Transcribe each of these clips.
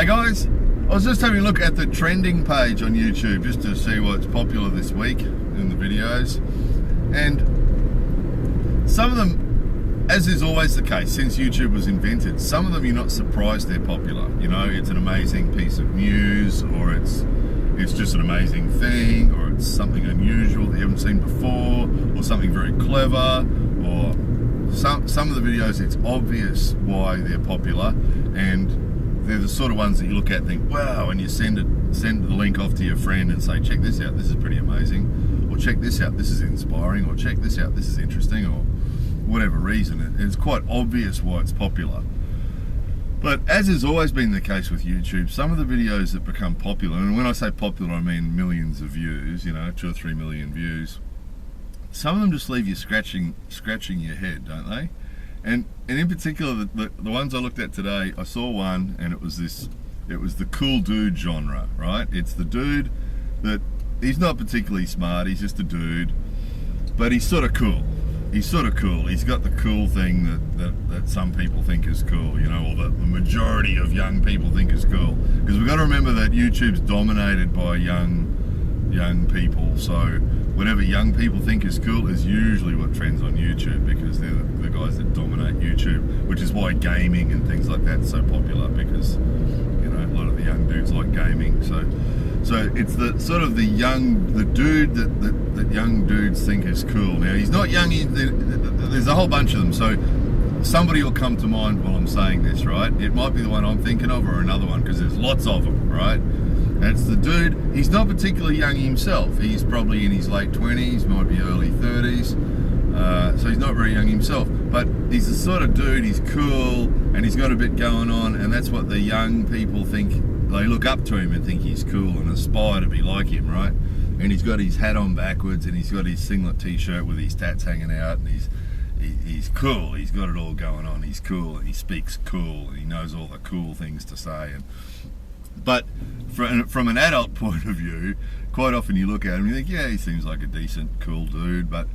Hey guys, I was just having a look at the trending page on YouTube just to see what's popular this week in the videos, and some of them, as is always the case since YouTube was invented, some of them you're not surprised they're popular. You know, it's an amazing piece of news, or it's just an amazing thing, or it's something unusual that you haven't seen before, or something very clever, or some of the videos it's obvious why they're popular, and they're the sort of ones that you look at and think, wow, and you send the link off to your friend and say, check this out, this is pretty amazing, or check this out, this is inspiring, or check this out, this is interesting, or whatever reason. It's quite obvious why it's popular. But as has always been the case with YouTube, some of the videos that become popular, and when I say popular I mean millions of views, you know, 2 or 3 million views, some of them just leave you scratching your head, don't they? And in particular, the ones I looked at today, I saw one, and it was the cool dude genre, right? It's the dude that, he's not particularly smart, he's just a dude, but he's sort of cool. He's sort of cool. He's got the cool thing that some people think is cool, you know, or the majority of young people think is cool. Because we've got to remember that YouTube's dominated by young people, so whatever young people think is cool is usually what trends on YouTube, because they're the guys that dominate YouTube, which is why gaming and things like that's so popular, because, you know, a lot of the young dudes like gaming. So it's the sort of the dude that young dudes think is cool. Now, he's not young, there's a whole bunch of them, so somebody will come to mind while I'm saying this, right? It might be the one I'm thinking of, or another one, because there's lots of them, right? And it's the dude, he's not particularly young himself, he's probably in his late 20s, might be early 30s, so he's not very young himself, but he's the sort of dude, he's cool, and he's got a bit going on, and that's what the young people think. They look up to him and think he's cool and aspire to be like him, right? And he's got his hat on backwards, and he's got his singlet t-shirt with his tats hanging out, and he's cool, he's got it all going on, he's cool, and he speaks cool, and he knows all the cool things to say. But from an adult point of view, quite often you look at him and you think, yeah, he seems like a decent, cool dude, but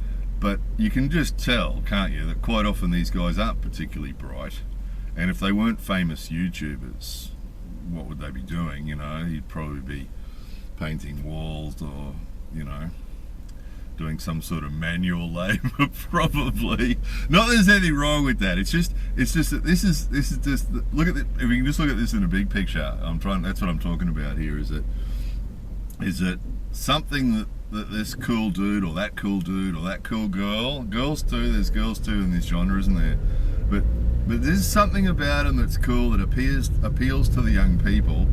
you can just tell, can't you, that quite often these guys aren't particularly bright, and if they weren't famous YouTubers, what would they be doing? You know, he'd probably be painting walls, or, you know, doing some sort of manual labor, probably. Not that there's anything wrong with that. It's just that this is just, look at it. If we can just look at this in a big picture, that's what I'm talking about here. Is that something that this cool dude, or that cool dude, or that cool girl, girls too. There's girls too in this genre, isn't there? But there's something about them that's cool, that appeals to the young people.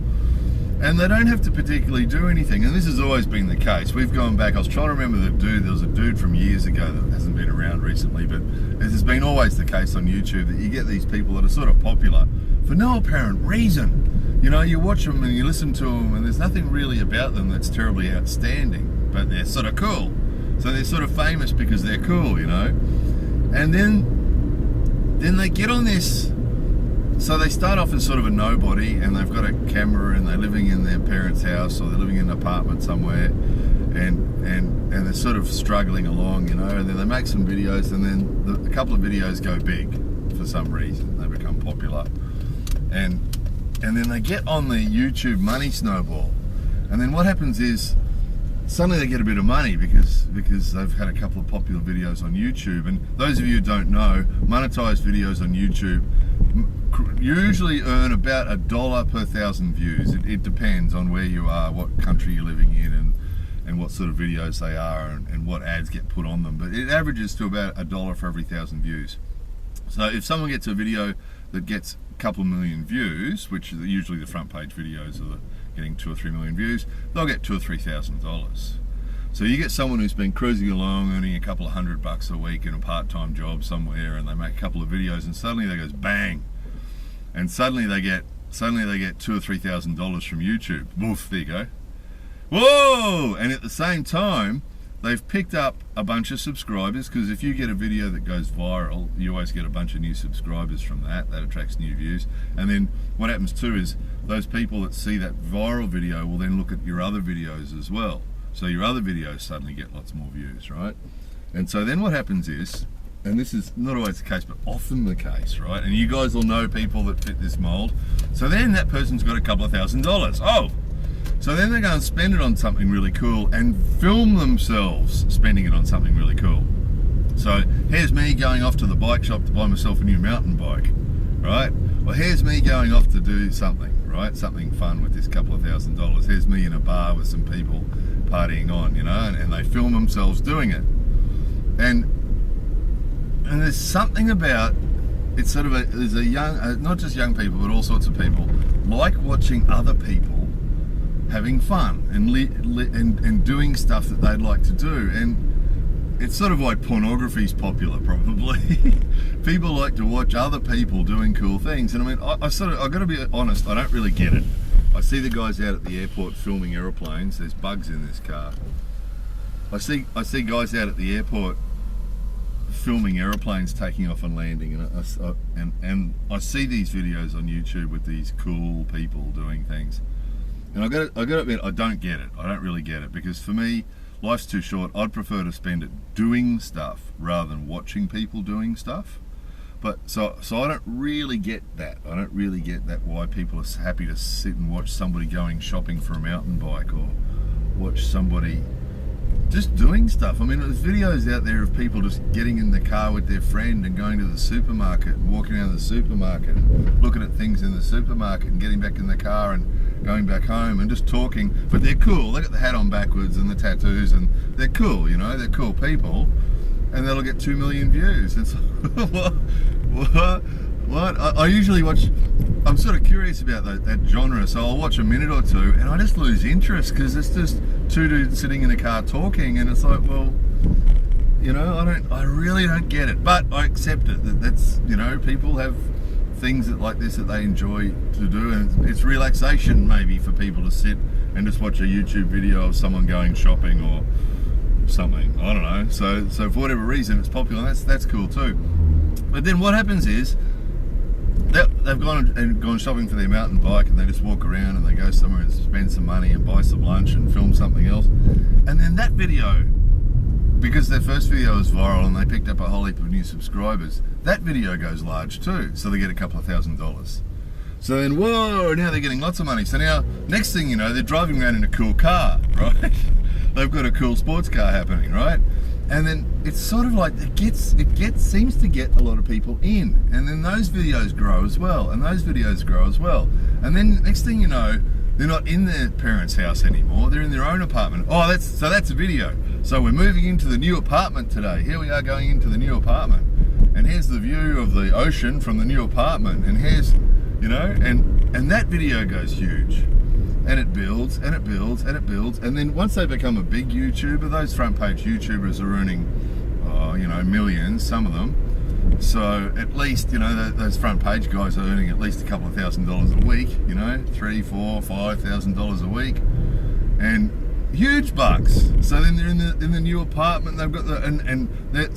And they don't have to particularly do anything, and this has always been the case. We've gone back, I was trying to remember there was a dude from years ago that hasn't been around recently, but this has been always the case on YouTube, that you get these people that are sort of popular for no apparent reason. You know, you watch them and you listen to them, and there's nothing really about them that's terribly outstanding, but they're sort of cool. So they're sort of famous because they're cool, you know. And then they get on this. So they start off as sort of a nobody, and they've got a camera, and they're living in their parents' house, or they're living in an apartment somewhere, and they're sort of struggling along, you know, and then they make some videos, and then a couple of videos go big for some reason. They become popular, and then they get on the YouTube money snowball, and then what happens is suddenly they get a bit of money because they've had a couple of popular videos on YouTube. And those of you who don't know, monetized videos on YouTube usually earn about $1 per 1,000 views. It depends on where you are, what country you're living in, and what sort of videos they are, and what ads get put on them. But it averages to about $1 for every 1,000 views. So if someone gets a video that gets a couple million views, which are usually the front page videos are getting 2 or 3 million views, they'll get $2,000 or $3,000. So you get someone who's been cruising along, earning a couple of $100 a week in a part-time job somewhere, and they make a couple of videos, and suddenly they goes bang, and suddenly they get $2,000 or $3,000 from YouTube. Woof, there you go. Whoa! And at the same time, they've picked up a bunch of subscribers, because if you get a video that goes viral, you always get a bunch of new subscribers from that. That attracts new views. And then what happens too is those people that see that viral video will then look at your other videos as well. So your other videos suddenly get lots more views, right? And so then what happens is and this is not always the case, but often the case, right? And you guys will know people that fit this mold. So then that person's got a couple of $1,000. Oh, so then they go and spend it on something really cool and film themselves spending it on something really cool. So here's me going off to the bike shop to buy myself a new mountain bike, right? Well, here's me going off to do something, right? Something fun with this couple of $1,000. Here's me in a bar with some people partying on, you know, and they film themselves doing it. And there's something about, it's sort of there's a young, not just young people, but all sorts of people like watching other people having fun and doing stuff that they'd like to do. And it's sort of like pornography's popular, probably. People like to watch other people doing cool things. And I mean, I've got to be honest, I don't really get it. I see the guys out at the airport filming aeroplanes. There's bugs in this car. I see guys out at the airport filming aeroplanes taking off and landing, and I see these videos on YouTube with these cool people doing things. And I got to admit, I don't get it. I don't really get it, because for me, life's too short. I'd prefer to spend it doing stuff rather than watching people doing stuff. But so I don't really get that. I don't really get that, why people are happy to sit and watch somebody going shopping for a mountain bike, or watch somebody just doing stuff. I mean, there's videos out there of people just getting in the car with their friend and going to the supermarket and walking around the supermarket and looking at things in the supermarket and getting back in the car and going back home and just talking. But they're cool. They got the hat on backwards and the tattoos, and they're cool, you know, they're cool people. And that'll get 2 million views. It's what? I usually watch, I'm sort of curious about that genre, so I'll watch a minute or two and I just lose interest, because it's just two dudes sitting in a car talking, and it's like, well, you know, I really don't get it. But I accept it, that's, you know, people have things like this that they enjoy to do, and it's relaxation maybe for people to sit and just watch a YouTube video of someone going shopping or something. I don't know. So for whatever reason, it's popular, and that's cool too. But then what happens is they've gone shopping for their mountain bike, and they just walk around and they go somewhere and spend some money and buy some lunch and film something else. And then that video, because their first video was viral and they picked up a whole heap of new subscribers, that video goes large too. So they get a couple of $1,000. So then, whoa, now they're getting lots of money. So now, next thing you know, they're driving around in a cool car, right? They've got a cool sports car happening, right? And then it's sort of like it seems to get a lot of people in, and then those videos grow as well, and those videos grow as well, and then next thing you know, they're not in their parents' house anymore, they're in their own apartment. Oh, that's a video. So we're moving into the new apartment today. Here we are going into the new apartment, and here's the view of the ocean from the new apartment, and here's, you know, and that video goes huge. And it builds, and it builds, and it builds. And then once they become a big YouTuber, those front page YouTubers are earning, you know, millions, some of them. So at least, you know, those front page guys are earning at least a couple of $1,000s a week, you know, $3,000, $4,000, $5,000 a week. And huge bucks. So then they're in the new apartment. They've got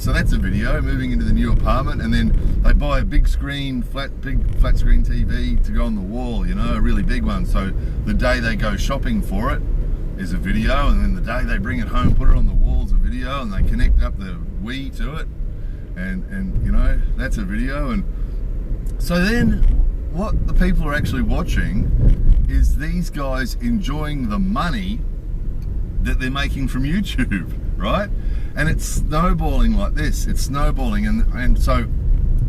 so that's a video, moving into the new apartment, and then they buy a big screen, flat screen TV to go on the wall, you know, a really big one. So the day they go shopping for it is a video, and then the day they bring it home, put it on the wall is a video, and they connect up the Wii to it, and you know, that's a video. And so then what the people are actually watching is these guys enjoying the money that they're making from YouTube, right? And it's snowballing like this. It's snowballing, and so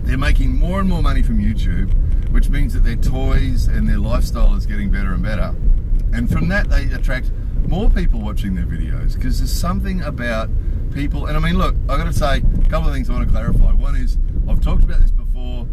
they're making more and more money from YouTube, which means that their toys and their lifestyle is getting better and better. And from that, they attract more people watching their videos, because there's something about people. And I mean, look, I've got to say a couple of things I want to clarify. One is, I've talked about this before,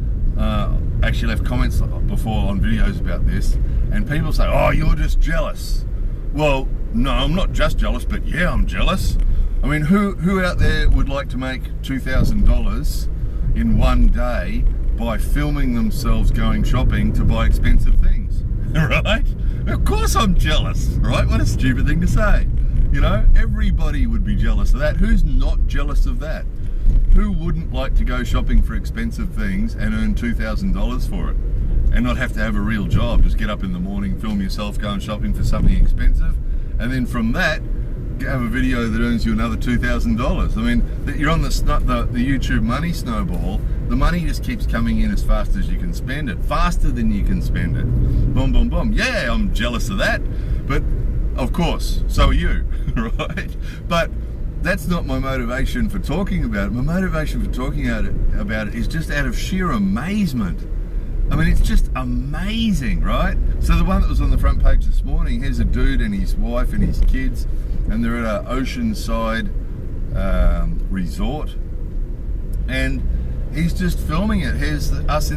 actually left comments before on videos about this, and people say, oh, you're just jealous. Well, no, I'm not just jealous, but yeah, I'm jealous. I mean, who out there would like to make $2,000 in one day by filming themselves going shopping to buy expensive things, right? Of course I'm jealous, right? What a stupid thing to say. You know, everybody would be jealous of that. Who's not jealous of that? Who wouldn't like to go shopping for expensive things and earn $2,000 for it? And not have to have a real job, just get up in the morning, film yourself going shopping for something expensive, and then from that, have a video that earns you another $2,000. I mean, you're on the YouTube money snowball. The money just keeps coming in as fast as you can spend it, faster than you can spend it. Boom, boom, boom. Yeah, I'm jealous of that, but of course, so are you, right? But that's not my motivation for talking about it. My motivation for talking about it is just out of sheer amazement. I mean, it's just amazing, right? So the one that was on the front page this morning, here's a dude and his wife and his kids, and they're at an oceanside resort, and he's just filming it. Here's us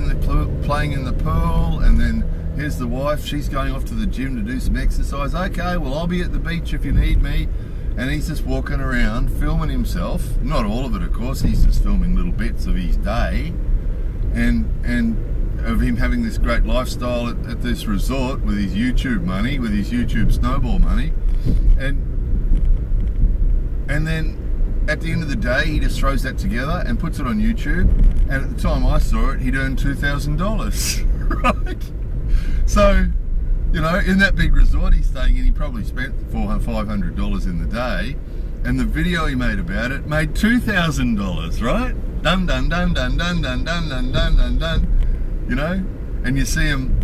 playing in the pool, and then here's the wife. She's going off to the gym to do some exercise. Okay, well, I'll be at the beach if you need me. And he's just walking around filming himself. Not all of it, of course. He's just filming little bits of his day, and of him having this great lifestyle at this resort with his YouTube money, with his YouTube snowball money, and then at the end of the day, he just throws that together and puts it on YouTube. And at the time I saw it, he'd earned $2,000, right? So, you know, in that big resort he's staying in, he probably spent $500 in the day, and the video he made about it made $2,000, right? Dun dun dun dun dun dun dun dun dun dun dun. You know, and you see him,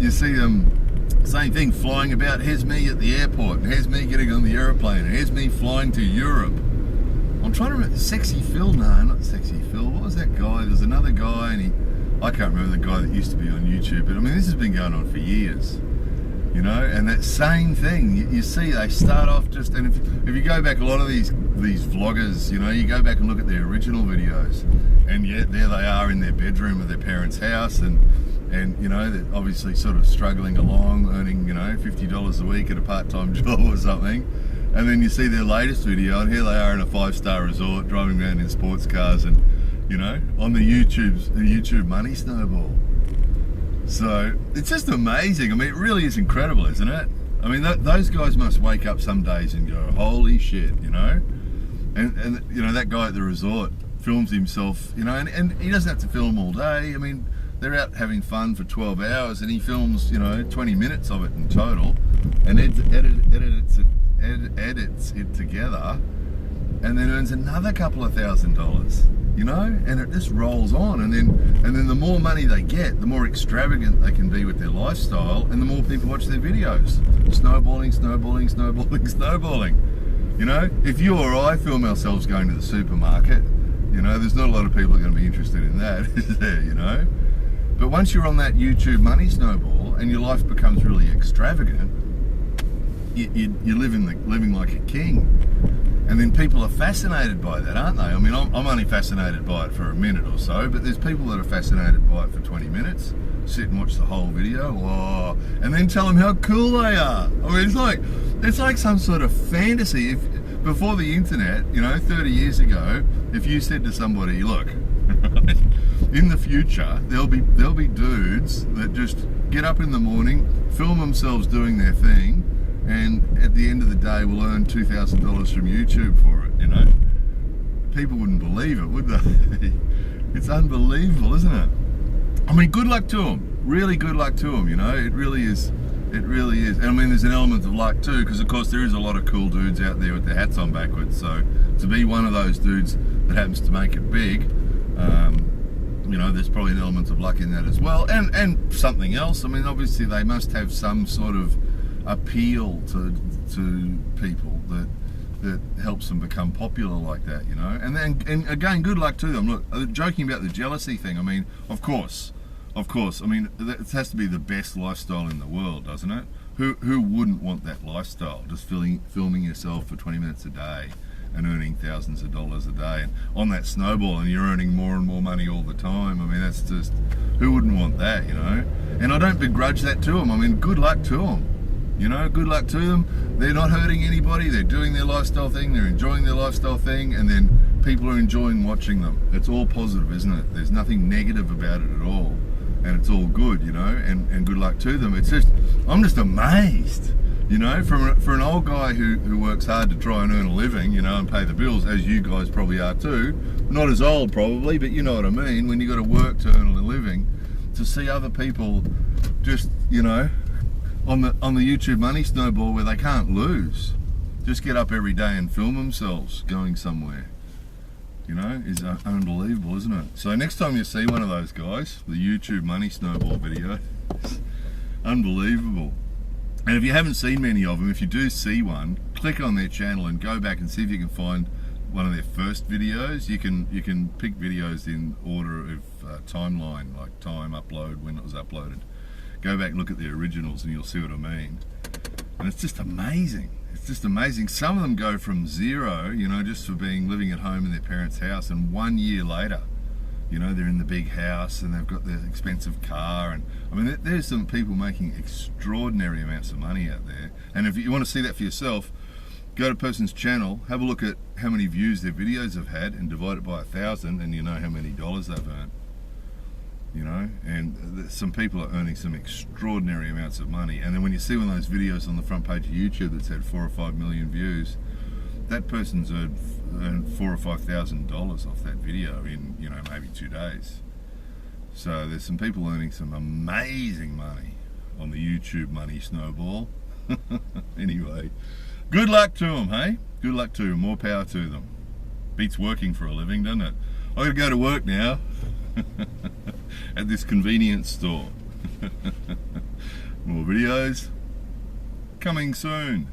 same thing, flying about. Here's me at the airport, and here's me getting on the aeroplane, and here's me flying to Europe. I'm trying to remember, Sexy Phil, no, not Sexy Phil, what was that guy? There's another guy, and I can't remember the guy that used to be on YouTube, but I mean, this has been going on for years, you know, and that same thing, you see, they start off just, and if you go back, a lot of these vloggers, you know, you go back and look at their original videos, and yet there they are in their bedroom of their parents' house, and you know, they're obviously sort of struggling along, earning, you know, $50 a week at a part-time job or something. And then you see their latest video, and here they are in a 5-star resort, driving around in sports cars, and, you know, on the YouTube money snowball. So it's just amazing. I mean, it really is incredible, isn't it? I mean, those guys must wake up some days and go, holy shit, you know? And you know, that guy at the resort films himself, you know, and he doesn't have to film all day. I mean, they're out having fun for 12 hours, and he films, you know, 20 minutes of it in total, and edits it together, and then earns another couple of $1,000, you know, and it just rolls on, and then the more money they get, the more extravagant they can be with their lifestyle, and the more people watch their videos. Snowballing, snowballing, snowballing, snowballing. You know, if you or I film ourselves going to the supermarket, you know, there's not a lot of people are going to be interested in that, is there, you know? But once you're on that YouTube money snowball and your life becomes really extravagant, you're living like a king. And then people are fascinated by that, aren't they? I mean, I'm only fascinated by it for a minute or so, but there's people that are fascinated by it for 20 minutes, sit and watch the whole video, whoa, and then tell them how cool they are. I mean, it's like some sort of fantasy. Before the internet, you know, 30 years ago, if you said to somebody, look, in the future, there'll be dudes that just get up in the morning, film themselves doing their thing, and at the end of the day will earn $2,000 from YouTube for it, you know. People wouldn't believe it, would they? It's unbelievable, isn't it? I mean, good luck to them. Really good luck to them, you know. It really is. It really is. And I mean, there's an element of luck too, because of course there is a lot of cool dudes out there with their hats on backwards. So to be one of those dudes that happens to make it big, you know, there's probably an element of luck in that as well, and something else. I mean, obviously they must have some sort of appeal to people that helps them become popular like that, you know. And again, good luck to them. Look, joking about the jealousy thing, I mean, of course, I mean, it has to be the best lifestyle in the world, doesn't it? Who wouldn't want that lifestyle? Just filming yourself for 20 minutes a day and earning thousands of dollars a day, and on that snowball, and you're earning more and more money all the time. I mean, that's just, who wouldn't want that, you know? And I don't begrudge that to them. I mean, good luck to them, you know, good luck to them. They're not hurting anybody, they're doing their lifestyle thing, they're enjoying their lifestyle thing, and then people are enjoying watching them. It's all positive, isn't it? There's nothing negative about it at all, and it's all good, you know, and good luck to them. It's just, I'm just amazed, you know, for an old guy who works hard to try and earn a living, you know, and pay the bills, as you guys probably are too. Not as old probably, but you know what I mean, when you got to work to earn a living, to see other people just, you know, on the YouTube money snowball where they can't lose. just get up every day and film themselves going somewhere. You know, is unbelievable, isn't it? So next time you see one of those guys, the YouTube money snowball video, unbelievable. And if you haven't seen many of them, if you do see one, click on their channel and go back and see if you can find one of their first videos. You can pick videos in order of timeline, like time upload, when it was uploaded. Go back and look at the originals and you'll see what I mean. And it's just amazing. It's just amazing. Some of them go from zero, you know, just for living at home in their parents' house, and 1 year later, you know, they're in the big house and they've got the expensive car. And I mean, there's some people making extraordinary amounts of money out there. And if you want to see that for yourself, go to a person's channel, have a look at how many views their videos have had, and divide it by 1,000, and you know how many dollars they've earned. You know, and some people are earning some extraordinary amounts of money. And then when you see one of those videos on the front page of YouTube that's had 4 or 5 million views, that person's earned $4,000 or $5,000 off that video in, you know, maybe 2 days. So there's some people earning some amazing money on the YouTube money snowball. Anyway, good luck to them, hey? Good luck to them. More power to them. Beats working for a living, doesn't it? I gotta go to work now. At this convenience store. More videos coming soon.